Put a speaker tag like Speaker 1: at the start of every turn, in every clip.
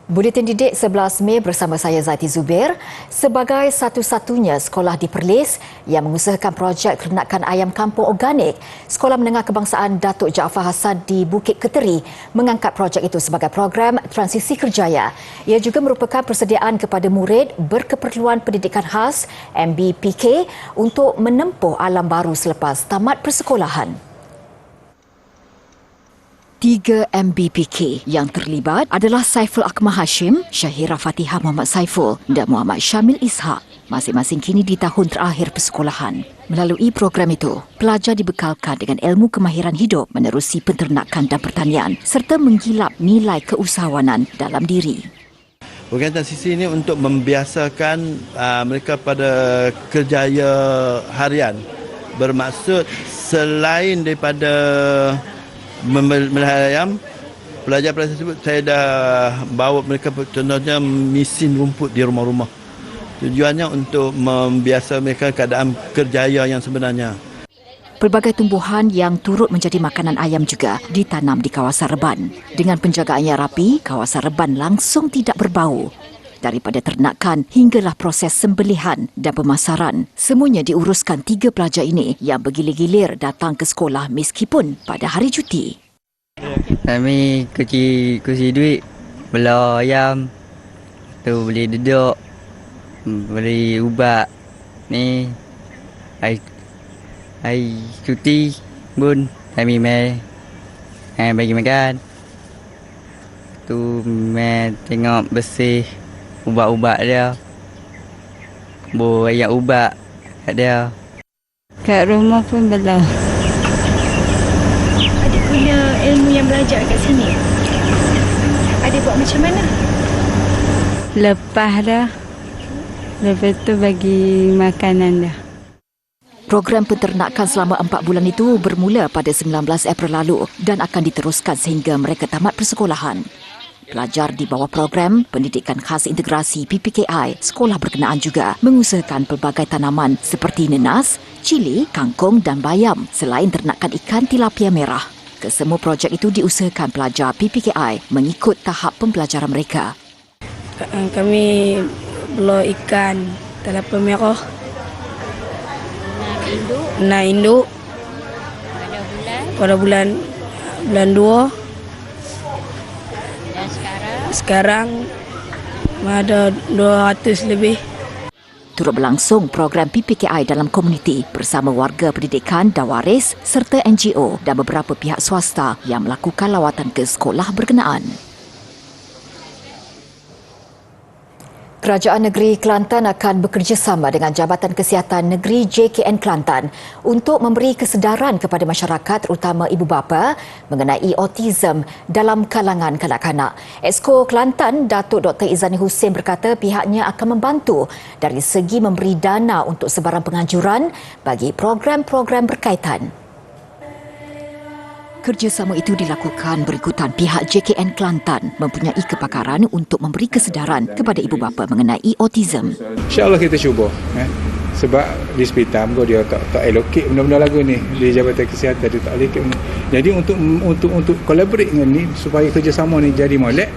Speaker 1: Buletin Didik 11 Mei bersama saya Zaiti Zubir. Sebagai satu-satunya sekolah di Perlis yang mengusahakan projek ternakan ayam kampung organik, Sekolah Menengah Kebangsaan Datuk Jaafar Hassan di Bukit Keteri mengangkat projek itu sebagai program transisi kerjaya. Ia juga merupakan persediaan kepada murid berkeperluan pendidikan khas MBPK untuk menempuh alam baru selepas tamat persekolahan. 3 MBPK yang terlibat adalah Saiful Akmal Hashim, Syahira Fatihah Muhammad Saiful dan Muhammad Syamil Ishak. Masing-masing kini di tahun terakhir persekolahan. Melalui program itu, pelajar dibekalkan dengan ilmu kemahiran hidup menerusi penternakan dan pertanian serta menggilap nilai keusahawanan dalam diri.
Speaker 2: Program transisi ini untuk membiasakan mereka pada kerjaya harian. Bermaksud selain daripada memelihara ayam, pelajar-pelajar tersebut saya dah bawa mereka contohnya mesin rumput di rumah-rumah. Tujuannya untuk membiasa mereka keadaan kerjaya yang sebenarnya.
Speaker 1: Pelbagai tumbuhan yang turut menjadi makanan ayam juga ditanam di kawasan Reban. Dengan penjagaannya rapi, kawasan Reban langsung tidak berbau. Daripada ternakan hinggalah proses sembelihan dan pemasaran, semuanya diuruskan 3 pelajar ini yang bergilir-gilir datang ke sekolah meskipun pada hari cuti.
Speaker 3: Kami kursi duit, belah ayam, tu beli duduk, beli ubat. Ni hari cuti pun kami mai bagi makan. Tu mai tengok bersih ubat-ubat dia. Ayam ubat kat dia.
Speaker 4: Kat rumah pun belah.
Speaker 5: Adik punya ilmu yang belajar kat sini. Adik buat macam mana?
Speaker 4: Lepas dah. Lepas tu bagi makanan dah.
Speaker 1: Program penternakan selama 4 bulan itu bermula pada 19 April lalu dan akan diteruskan sehingga mereka tamat persekolahan. Pelajar di bawah program Pendidikan Khas Integrasi PPKI, sekolah berkenaan juga mengusahakan pelbagai tanaman seperti nenas, cili, kangkung dan bayam selain ternakan ikan tilapia merah. Kesemua projek itu diusahakan pelajar PPKI mengikut tahap pembelajaran mereka.
Speaker 6: Kami belah ikan tilapia merah. Nak induk. Pada bulan 2. Sekarang ada 200 lebih.
Speaker 1: Turut berlangsung program PPKI dalam komuniti bersama warga pendidikan dan waris serta NGO dan beberapa pihak swasta yang melakukan lawatan ke sekolah berkenaan. Kerajaan Negeri Kelantan akan bekerjasama dengan Jabatan Kesihatan Negeri JKN Kelantan untuk memberi kesedaran kepada masyarakat terutama ibu bapa mengenai autism dalam kalangan kanak-kanak. Exco Kelantan, Datuk Dr. Izani Hussein berkata pihaknya akan membantu dari segi memberi dana untuk sebarang penganjuran bagi program-program berkaitan. Kerjasama itu dilakukan berikutan pihak JKN Kelantan mempunyai kepakaran untuk memberi kesedaran kepada ibu bapa mengenai autism.
Speaker 7: InsyaAllah kita cuba. Sebab di hospital dia tak allocate benda-benda lagu ni. Di Jabatan Kesihatan dia tak allocate. Jadi untuk collaborate dengan ni supaya kerjasama ni jadi molek,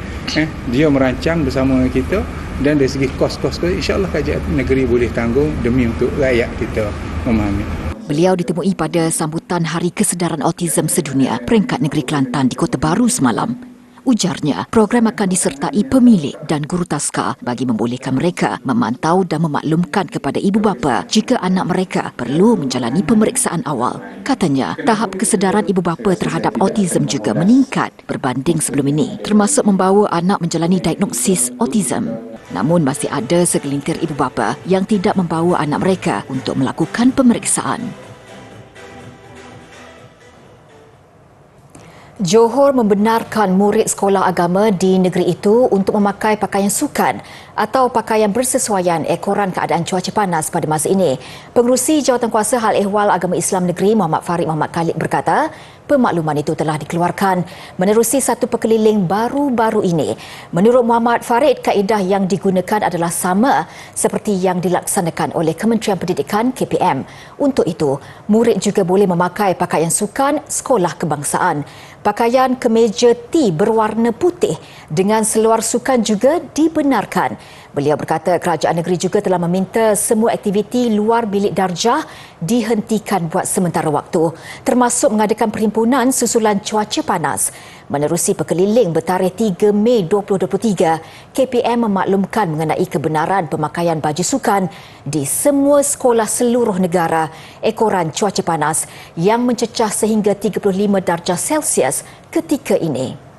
Speaker 7: dia merancang bersama dengan kita dan dari segi kos-kos insyaAllah kerajaan negeri boleh tanggung demi untuk rakyat kita memahami.
Speaker 1: Beliau ditemui pada sambutan Hari Kesedaran Autism Sedunia peringkat negeri Kelantan di Kota Baru semalam. Ujarnya, program akan disertai pemilik dan guru taska bagi membolehkan mereka memantau dan memaklumkan kepada ibu bapa jika anak mereka perlu menjalani pemeriksaan awal. Katanya, tahap kesedaran ibu bapa terhadap autism juga meningkat berbanding sebelum ini, termasuk membawa anak menjalani diagnosis autism. Namun masih ada segelintir ibu bapa yang tidak membawa anak mereka untuk melakukan pemeriksaan. Johor membenarkan murid sekolah agama di negeri itu untuk memakai pakaian sukan atau pakaian bersesuaian ekoran keadaan cuaca panas pada masa ini. Pengerusi Jawatankuasa Hal Ehwal Agama Islam Negeri Muhammad Farid Muhammad Khalid berkata, pemakluman itu telah dikeluarkan menerusi satu perkeliling baru-baru ini. Menurut Muhammad Farid, kaedah yang digunakan adalah sama seperti yang dilaksanakan oleh Kementerian Pendidikan KPM. Untuk itu, murid juga boleh memakai pakaian sukan sekolah kebangsaan. Pakaian kemeja T berwarna putih dengan seluar sukan juga dibenarkan. Beliau berkata kerajaan negeri juga telah meminta semua aktiviti luar bilik darjah dihentikan buat sementara waktu, termasuk mengadakan perhimpunan susulan cuaca panas. Menerusi perkeliling bertarikh 3 Mei 2023, KPM memaklumkan mengenai kebenaran pemakaian baju sukan di semua sekolah seluruh negara ekoran cuaca panas yang mencecah sehingga 35 darjah Celsius ketika ini.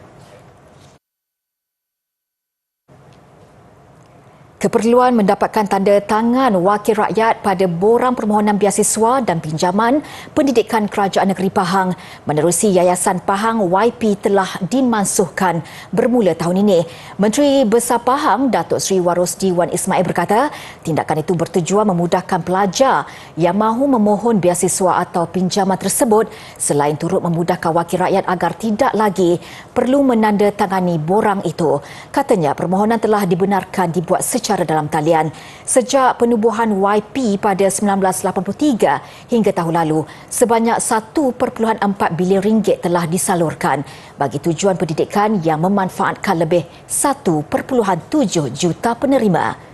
Speaker 1: Keperluan mendapatkan tanda tangan wakil rakyat pada borang permohonan beasiswa dan pinjaman pendidikan Kerajaan Negeri Pahang menerusi Yayasan Pahang YP telah dimansuhkan bermula tahun ini. Menteri Besar Pahang, Datuk Seri Warosdi Wan Ismail berkata, tindakan itu bertujuan memudahkan pelajar yang mahu memohon beasiswa atau pinjaman tersebut selain turut memudahkan wakil rakyat agar tidak lagi perlu menandatangani borang itu. Katanya permohonan telah dibenarkan dibuat secara dalam talian. Sejak penubuhan YP pada 1983 hingga tahun lalu, sebanyak 1.4 bilion ringgit telah disalurkan bagi tujuan pendidikan yang memanfaatkan lebih 1.7 juta penerima.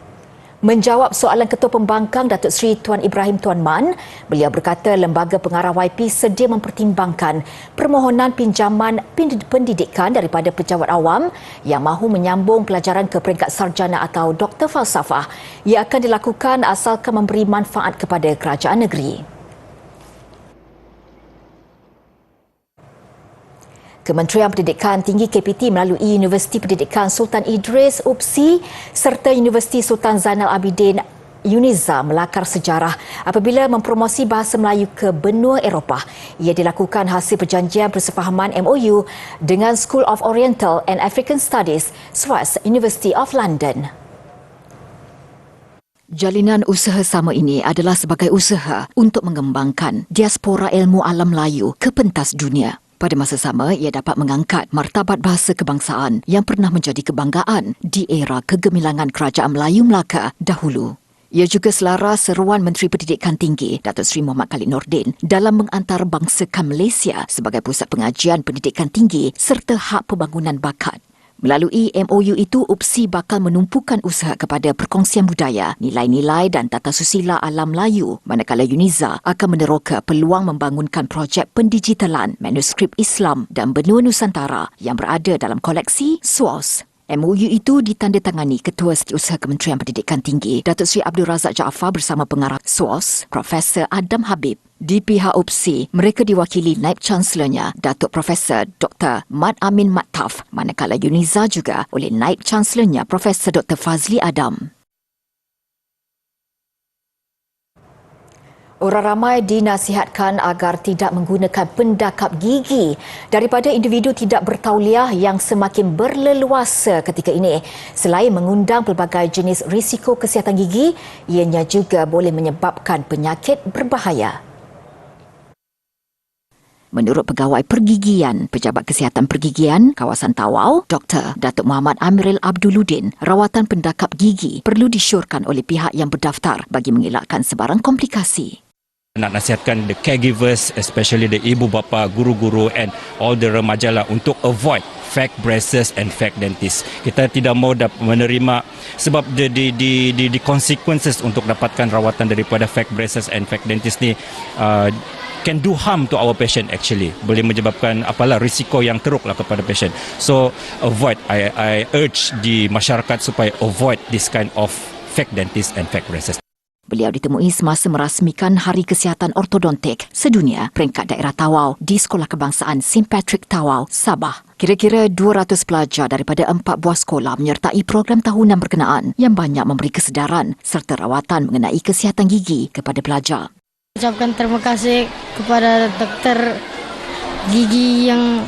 Speaker 1: Menjawab soalan Ketua Pembangkang Datuk Seri Tuan Ibrahim Tuan Man, beliau berkata lembaga pengarah YP sedia mempertimbangkan permohonan pinjaman pendidikan daripada pejabat awam yang mahu menyambung pelajaran ke peringkat sarjana atau doktor falsafah. Ia akan dilakukan asalkan memberi manfaat kepada kerajaan negeri. Kementerian Pendidikan Tinggi KPT melalui Universiti Pendidikan Sultan Idris UPSI serta Universiti Sultan Zainal Abidin UNIZA melakar sejarah apabila mempromosi bahasa Melayu ke benua Eropah. Ia dilakukan hasil perjanjian persefahaman MOU dengan School of Oriental and African Studies, SOAS, University of London. Jalinan usaha sama ini adalah sebagai usaha untuk mengembangkan diaspora ilmu alam Melayu ke pentas dunia. Pada masa sama, ia dapat mengangkat martabat bahasa kebangsaan yang pernah menjadi kebanggaan di era kegemilangan Kerajaan Melayu Melaka dahulu. Ia juga selaras seruan Menteri Pendidikan Tinggi, Datuk Seri Muhammad Khalid Nordin, dalam mengantarabangsakan Malaysia sebagai pusat pengajian pendidikan tinggi serta hak pembangunan bakat. Melalui MOU itu, UPSI bakal menumpukan usaha kepada perkongsian budaya, nilai-nilai dan tata susila alam Melayu, manakala UNIZA akan meneroka peluang membangunkan projek pendigitalan manuskrip Islam dan benua Nusantara yang berada dalam koleksi SOAS. MOU itu ditandatangani Ketua Setiausaha Kementerian Pendidikan Tinggi, Datuk Seri Abdul Razak Jaafar bersama pengarah SOAS, Profesor Adam Habib. Di pihak UPSI, mereka diwakili Naib Chancelornya, Datuk Profesor Dr. Mat Amin Maktaf, manakala UNIZA juga oleh Naib Chancelornya, Profesor Dr. Fazli Adam. Orang ramai dinasihatkan agar tidak menggunakan pendakap gigi daripada individu tidak bertauliah yang semakin berleluasa ketika ini. Selain mengundang pelbagai jenis risiko kesihatan gigi, ianya juga boleh menyebabkan penyakit berbahaya. Menurut Pegawai Pergigian Pejabat Kesihatan Pergigian Kawasan Tawau, Dr. Datuk Muhammad Amiril Abduluddin, rawatan pendakap gigi perlu disyorkan oleh pihak yang berdaftar bagi mengelakkan sebarang komplikasi.
Speaker 8: Nak nasihatkan the caregivers, especially the ibu bapa, guru-guru and all the remaja lah untuk avoid fake braces and fake dentist. Kita tidak mau menerima sebab the consequences untuk dapatkan rawatan daripada fake braces and fake dentist ni can do harm to our patient actually. Boleh menyebabkan risiko yang teruk lah kepada patient. So avoid, I urge di masyarakat supaya avoid this kind of fake dentist and fake braces.
Speaker 1: Beliau ditemui semasa merasmikan Hari Kesihatan Ortodontik Sedunia peringkat daerah Tawau di Sekolah Kebangsaan St. Patrick Tawau, Sabah. Kira-kira 200 pelajar daripada 4 buah sekolah menyertai program tahunan berkenaan yang banyak memberi kesedaran serta rawatan mengenai kesihatan gigi kepada pelajar.
Speaker 9: Ucapkan terima kasih kepada doktor gigi yang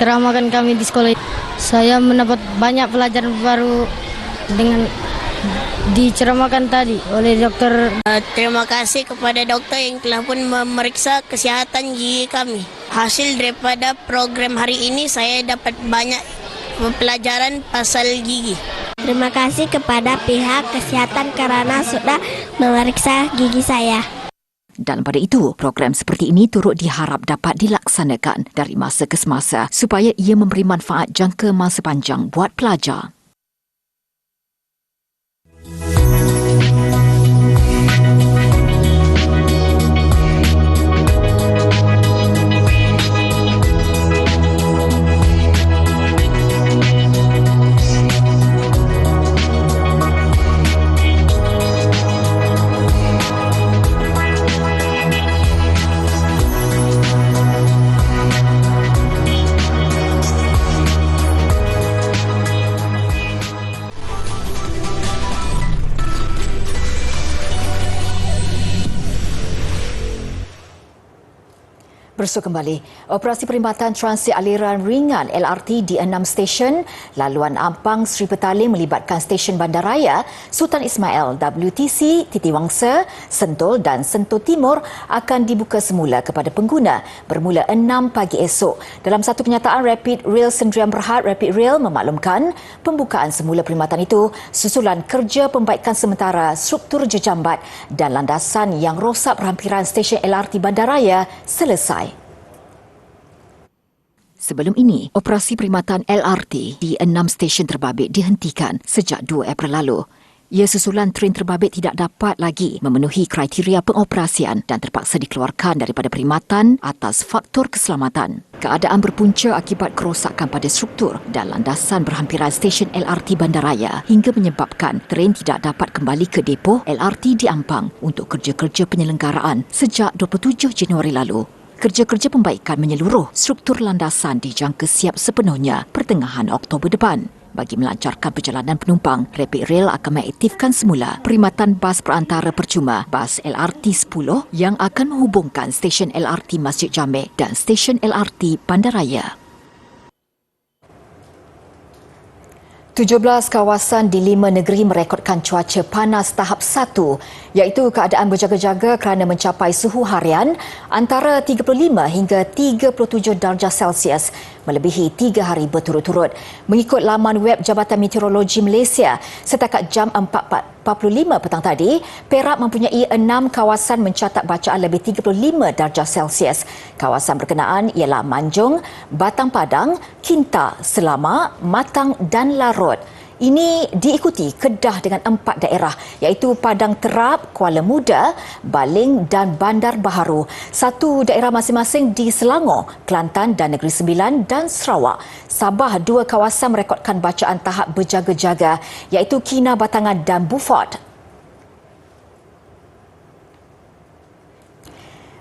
Speaker 9: ceramahkan kami di sekolah. Saya mendapat banyak pelajaran baru dengan diceramahkan tadi oleh dokter.
Speaker 10: Terima kasih kepada dokter yang telah pun memeriksa kesihatan gigi kami. Hasil daripada program hari ini saya dapat banyak pelajaran pasal gigi.
Speaker 11: Terima kasih kepada pihak kesehatan kerana sudah memeriksa gigi saya.
Speaker 1: Dalam pada itu, program seperti ini turut diharap dapat dilaksanakan dari masa ke semasa supaya ia memberi manfaat jangka masa panjang buat pelajar. Bersua kembali, operasi perkhidmatan transit aliran ringan LRT di 6 stesen laluan Ampang Seri Petaling melibatkan stesen Bandaraya, Sultan Ismail, WTC, Titi Wangsa, Sentul dan Sentul Timur akan dibuka semula kepada pengguna bermula 6 pagi esok. Dalam satu kenyataan, Rapid Rail Sdn Bhd Rapid Rail memaklumkan pembukaan semula perkhidmatan itu susulan kerja pembaikan sementara struktur jejambat dan landasan yang rosak berhampiran stesen LRT Bandaraya selesai. Sebelum ini, operasi perkhidmatan LRT di 6 stesen terbabit dihentikan sejak 2 April lalu. Ia susulan tren terbabit tidak dapat lagi memenuhi kriteria pengoperasian dan terpaksa dikeluarkan daripada perkhidmatan atas faktor keselamatan. Keadaan berpunca akibat kerosakan pada struktur dan landasan berhampiran stesen LRT Bandaraya hingga menyebabkan tren tidak dapat kembali ke depo LRT di Ampang untuk kerja-kerja penyelenggaraan sejak 27 Januari lalu. Kerja-kerja pembaikan menyeluruh struktur landasan dijangka siap sepenuhnya pertengahan Oktober depan. Bagi melancarkan perjalanan penumpang, Rapid Rail akan mengaktifkan semula perkhidmatan bas perantara percuma bas LRT 10 yang akan menghubungkan stesen LRT Masjid Jamek dan stesen LRT Bandaraya. 17 kawasan di 5 negeri merekodkan cuaca panas tahap 1 iaitu keadaan berjaga-jaga kerana mencapai suhu harian antara 35 hingga 37 darjah Celsius melebihi 3 hari berturut-turut. Mengikut laman web Jabatan Meteorologi Malaysia, setakat jam 4.45 petang tadi, Perak mempunyai 6 kawasan mencatat bacaan lebih 35 darjah Celsius. Kawasan berkenaan ialah Manjung, Batang Padang, Kinta, Selamat, Matang dan Larut. Ini diikuti Kedah dengan 4 daerah iaitu Padang Terap, Kuala Muda, Baling dan Bandar Baharu. 1 daerah masing-masing di Selangor, Kelantan dan Negeri Sembilan dan Sarawak. Sabah 2 kawasan merekodkan bacaan tahap berjaga-jaga iaitu Kinabatangan dan Beaufort.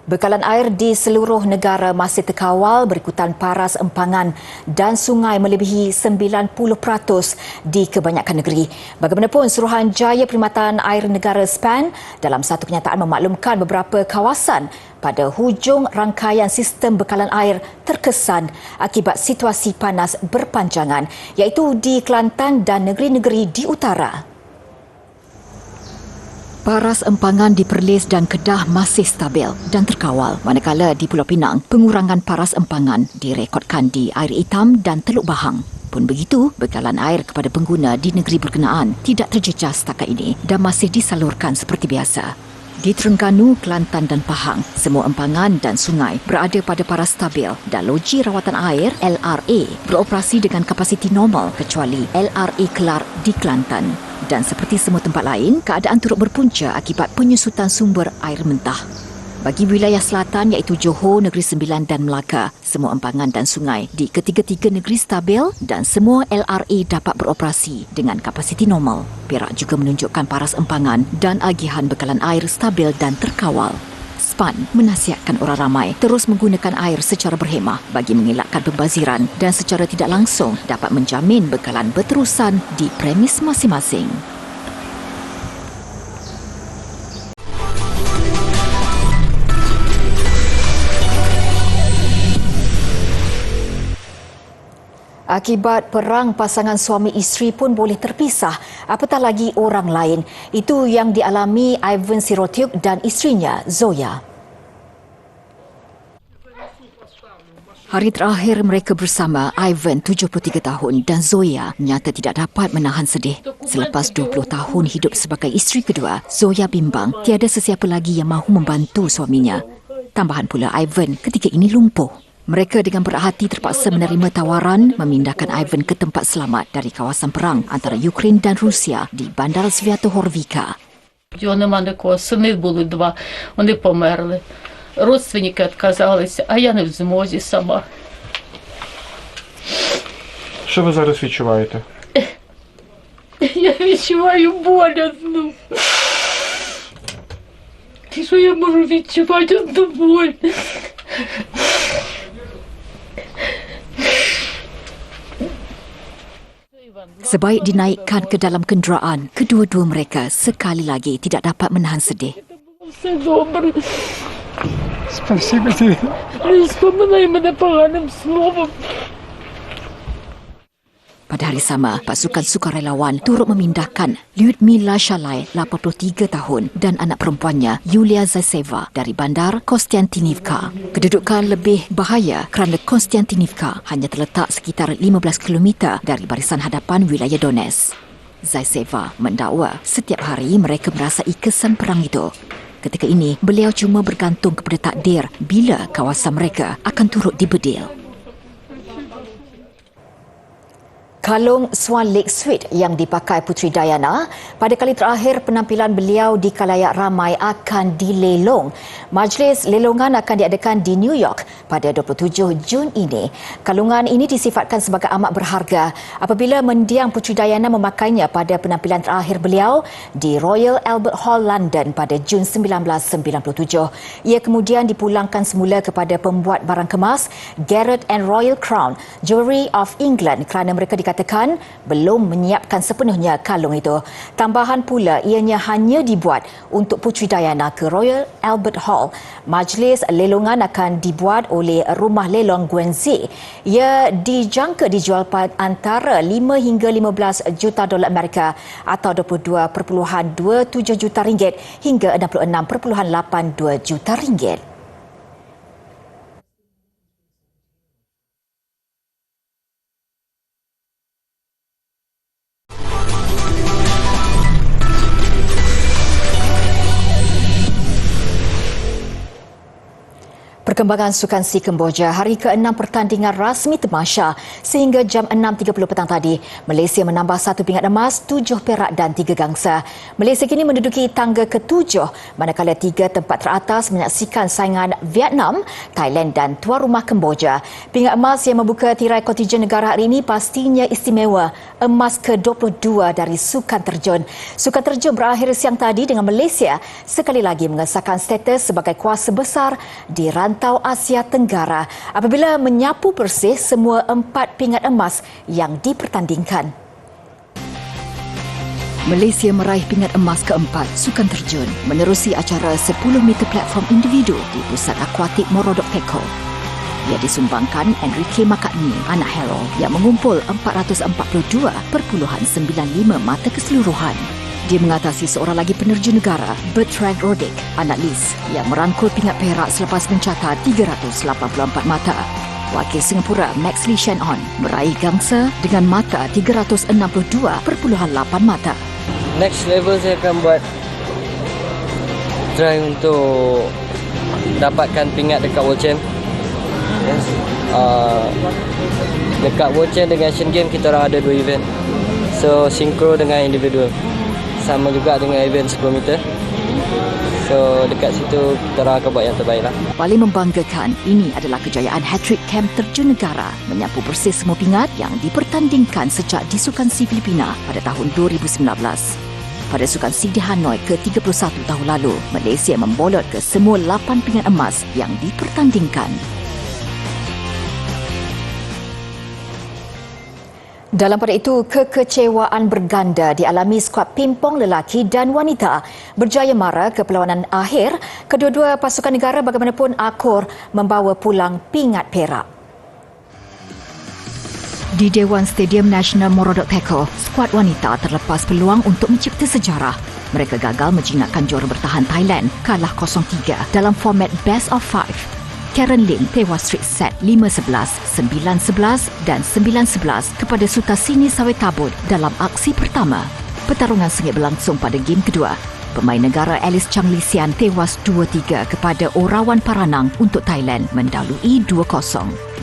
Speaker 1: Bekalan air di seluruh negara masih terkawal berikutan paras empangan dan sungai melebihi 90% di kebanyakan negeri. Bagaimanapun, Suruhanjaya Perkhidmatan Air Negara SPAN dalam satu kenyataan memaklumkan beberapa kawasan pada hujung rangkaian sistem bekalan air terkesan akibat situasi panas berpanjangan iaitu di Kelantan dan negeri-negeri di utara. Paras empangan di Perlis dan Kedah masih stabil dan terkawal, manakala di Pulau Pinang, pengurangan paras empangan direkodkan di Air Hitam dan Teluk Bahang. Pun begitu, bekalan air kepada pengguna di negeri berkenaan tidak terjejas setakat ini dan masih disalurkan seperti biasa. Di Terengganu, Kelantan dan Pahang, semua empangan dan sungai berada pada paras stabil dan loji rawatan air LRA beroperasi dengan kapasiti normal kecuali LRA Kelar di Kelantan. Dan seperti semua tempat lain, keadaan turut berpunca akibat penyusutan sumber air mentah. Bagi wilayah selatan iaitu Johor, Negeri Sembilan dan Melaka, semua empangan dan sungai di ketiga-tiga negeri stabil dan semua LRA dapat beroperasi dengan kapasiti normal. Perak juga menunjukkan paras empangan dan agihan bekalan air stabil dan terkawal. SPAN menasihatkan orang ramai terus menggunakan air secara berhemah bagi mengelakkan pembaziran dan secara tidak langsung dapat menjamin bekalan berterusan di premis masing-masing. Akibat perang, pasangan suami isteri pun boleh terpisah, apatah lagi orang lain. Itu yang dialami Ivan Sirotiuk dan isterinya Zoya. Hari terakhir mereka bersama, Ivan 73 tahun dan Zoya nyata tidak dapat menahan sedih. Selepas 20 tahun hidup sebagai isteri kedua, Zoya bimbang tiada sesiapa lagi yang mahu membantu suaminya. Tambahan pula Ivan ketika ini lumpuh. Mereka dengan berat hati terpaksa menerima tawaran memindahkan Ivan ke tempat selamat dari kawasan perang antara Ukraine dan Rusia di Bandar Свято-Горвіка.
Speaker 11: Його нема нікого, сини були 2, вони померли. Родственники відказалися, а я не в змозі сама.
Speaker 12: Що ви зараз відчуваєте?
Speaker 11: Я відчуваю болязну. І що я можу відчувати одну боль?
Speaker 1: Sebaik dinaikkan ke dalam kenderaan, kedua-dua mereka sekali lagi tidak dapat menahan sedih.
Speaker 11: Все добре.
Speaker 12: Спасибо тебе.
Speaker 11: Не споминай мене поганим словом.
Speaker 1: Pada hari sama, pasukan sukarelawan turut memindahkan Lyudmila Shalai, 83 tahun dan anak perempuannya Yulia Zaiseva dari bandar Kostiantynivka. Kedudukan lebih bahaya kerana Kostiantynivka hanya terletak sekitar 15 km dari barisan hadapan wilayah Donetsk. Zaiseva mendakwa setiap hari mereka merasai kesan perang itu. Ketika ini, beliau cuma bergantung kepada takdir bila kawasan mereka akan turut dibedil. Kalung Swan Lake Suite yang dipakai Puteri Diana pada kali terakhir penampilan beliau di khalayak ramai akan dilelong. Majlis lelongan akan diadakan di New York pada 27 Jun ini. Kalungan ini disifatkan sebagai amat berharga apabila mendiang Puteri Diana memakainya pada penampilan terakhir beliau di Royal Albert Hall, London pada Jun 1997. Ia kemudian dipulangkan semula kepada pembuat barang kemas Garrett and Royal Crown Jewellery of England kerana mereka dikatakan belum menyiapkan sepenuhnya kalung itu. Tambahan pula, ianya hanya dibuat untuk Puteri Diana ke Royal Albert Hall. Majlis lelongan akan dibuat oleh Rumah Lelong Guernsey. Ia dijangka dijual antara 5 hingga 15 juta dolar Amerika atau 22.27 juta ringgit hingga 66.82 juta ringgit. Perkembangan Sukan Si Kemboja, hari ke-6 pertandingan rasmi Temasya sehingga jam 6.30 petang tadi. Malaysia menambah 1 pingat emas, 7 perak dan 3 gangsa. Malaysia kini menduduki tangga ke-7 manakala 3 tempat teratas menyaksikan saingan Vietnam, Thailand dan tuan rumah Kemboja. Pingat emas yang membuka tirai kontingen negara hari ini pastinya istimewa. Emas ke-22 dari sukan terjun. Sukan terjun berakhir siang tadi dengan Malaysia sekali lagi mengesahkan status sebagai kuasa besar di rantau Asia Tenggara apabila menyapu bersih semua 4 pingat emas yang dipertandingkan. Malaysia meraih pingat emas keempat sukan terjun menerusi acara 10 meter platform individu di Pusat Akuatik Morodok Peko. Ia disumbangkan Enrique Makatni, anak Harold yang mengumpul 442.95 mata keseluruhan. Dia mengatasi seorang lagi penerjun negara, Bertrand Roddick, anak Liz, yang merangkul pingat perak selepas mencatat 384 mata. Wakil Singapura Max Lee Shen On meraih gangsa dengan mata 362.8 mata.
Speaker 3: Next level saya akan buat try untuk dapatkan pingat dekat World Champ. Yes. Dekat World Champ dengan Asian Games kita orang ada 2 event. So sinkro dengan individual. Sama juga dengan event 10 meter. So dekat situ kita orang akan buat yang terbaik lah.
Speaker 1: Paling membanggakan, ini adalah kejayaan hat-trick kamp terjun negara menyapu bersih semua pingat yang dipertandingkan sejak di Sukan Si Filipina pada tahun 2019. Pada Sukan Si di Hanoi ke-31 tahun lalu, Malaysia membolot ke semua 8 pingat emas yang dipertandingkan. Dalam pada itu, kekecewaan berganda dialami skuad pimpong lelaki dan wanita. Berjaya mara ke perlawanan akhir, kedua-dua pasukan negara bagaimanapun akur membawa pulang pingat perak. Di Dewan Stadium Nasional Morodok Peko, skuad wanita terlepas peluang untuk mencipta sejarah. Mereka gagal menjinakkan juara bertahan Thailand kalah 0-3 dalam format Best of 5. Karen Lim tewas straight set 5-11, 9-11 dan 9-11 kepada Sutasini Sawetabud dalam aksi pertama. Pertarungan sengit berlangsung pada game kedua. Pemain negara Alice Changlisian tewas 2-3 kepada Orawan Paranang untuk Thailand mendahului 2-0.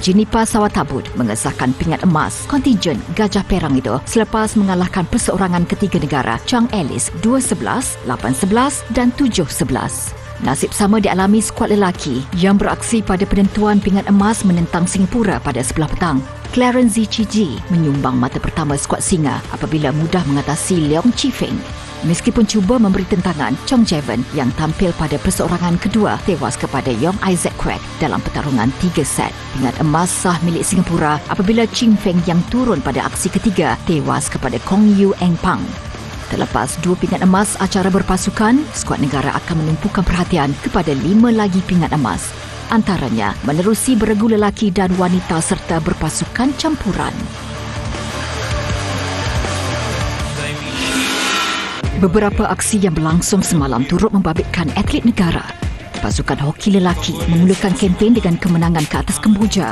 Speaker 1: Jenipa Sawetabud mengesahkan pingat emas kontingen Gajah Perang itu selepas mengalahkan perseorangan ketiga negara Chang Alice 2-11, 8-11 dan 7-11. Nasib sama dialami skuad lelaki yang beraksi pada penentuan pingat emas menentang Singapura pada sebelah petang. Clarence Zichiji menyumbang mata pertama skuad Singa apabila mudah mengatasi Leong Chi Feng. Meskipun cuba memberi tentangan, Chong Javen yang tampil pada perseorangan kedua tewas kepada Yong Isaac Kwek dalam pertarungan 3 set. Pingat emas sah milik Singapura apabila Ching Feng yang turun pada aksi ketiga tewas kepada Kong Yu Eng Pang. Terlepas 2 pingat emas acara berpasukan, skuad negara akan menumpukan perhatian kepada 5 lagi pingat emas. Antaranya menerusi beregu lelaki dan wanita serta berpasukan campuran. Beberapa aksi yang berlangsung semalam turut membabitkan atlet negara. Pasukan hoki lelaki memulakan kempen dengan kemenangan ke atas Kemboja.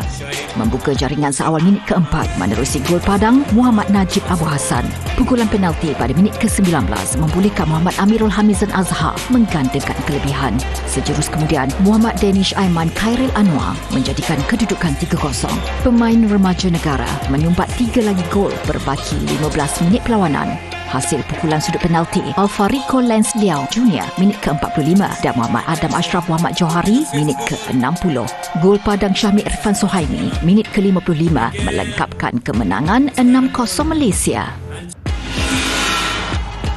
Speaker 1: Membuka jaringan seawal minit keempat menerusi gol Padang Muhammad Najib Abu Hassan. Pukulan penalti pada minit ke-19 membolehkan Muhammad Amirul Hamizan Azhar menggandakan kelebihan. Sejurus kemudian, Muhammad Danish Aiman Khairil Anwar menjadikan kedudukan 3-0. Pemain remaja negara menyumbat 3 lagi gol berbaki 15 minit perlawanan. Hasil pukulan sudut penalti Alfarico Lance Liao Jr. minit ke-45 dan Muhammad Adam Ashraf Muhammad Johari minit ke-60. Gol Padang Syahmi Irfan Suhaimi minit ke-55 melengkapkan kemenangan 6-0 Malaysia.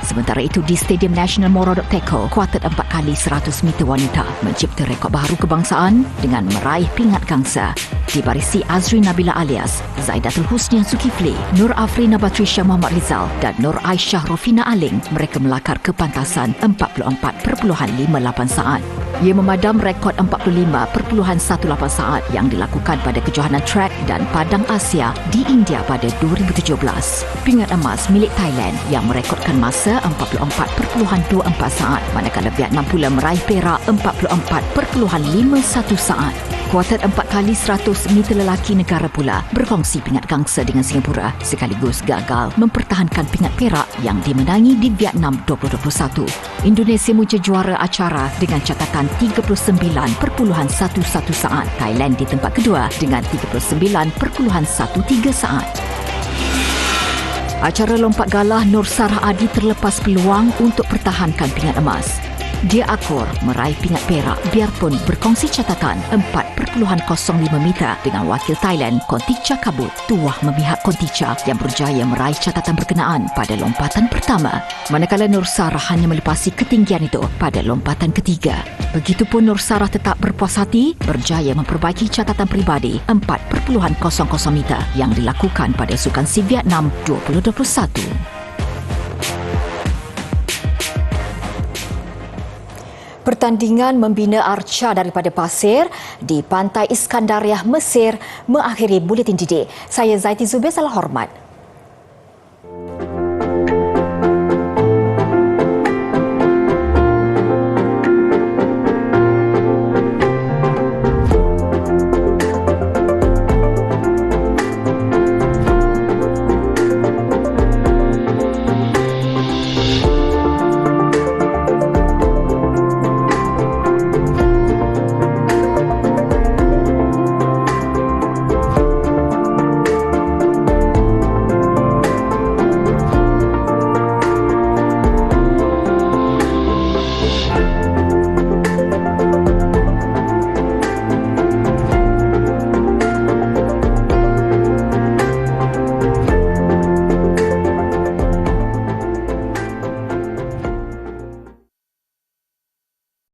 Speaker 1: Sementara itu di Stadium Nasional Morodok Teko, kuartet 4x100 meter wanita mencipta rekod baru kebangsaan dengan meraih pingat gangsa. Dibarisi Azri Nabila Alias, Zaidatul Husnian Zulkifli, Nur Afrina Batrisha Muhammad Rizal dan Nur Aisyah Rofina Aling, mereka melakar kepantasan 44.58 saat. Ia memadam rekod 45.18 saat yang dilakukan pada kejohanan track dan padang Asia di India pada 2017. Pingat emas milik Thailand yang merekodkan masa 44.24 saat, manakala Vietnam pula meraih perak 44.51 saat. Kuartet 4x100 meter lelaki negara pula berkongsi pingat gangsa dengan Singapura sekaligus gagal mempertahankan pingat perak yang dimenangi di Vietnam 2021. Indonesia menjadi juara acara dengan catatan 39.11 saat. Thailand di tempat kedua dengan 39.13 saat. Acara lompat galah Nur Sarah Adi terlepas peluang untuk pertahankan pingat emas. Dia akur meraih pingat perak biarpun berkongsi catatan 4.05 meter dengan wakil Thailand Konticha Kabut. Tuah memihak Konticha yang berjaya meraih catatan berkenaan pada lompatan pertama, manakala Nur Sarah hanya melepasi ketinggian itu pada lompatan ketiga. Begitupun Nur Sarah tetap berpuas hati berjaya memperbaiki catatan peribadi 4.00 meter yang dilakukan pada Sukan SEA Vietnam 2021. Pertandingan membina arca daripada pasir di Pantai Iskandariah, Mesir mengakhiri Buletin Didik. Saya Zaiti Zubir, salam hormat.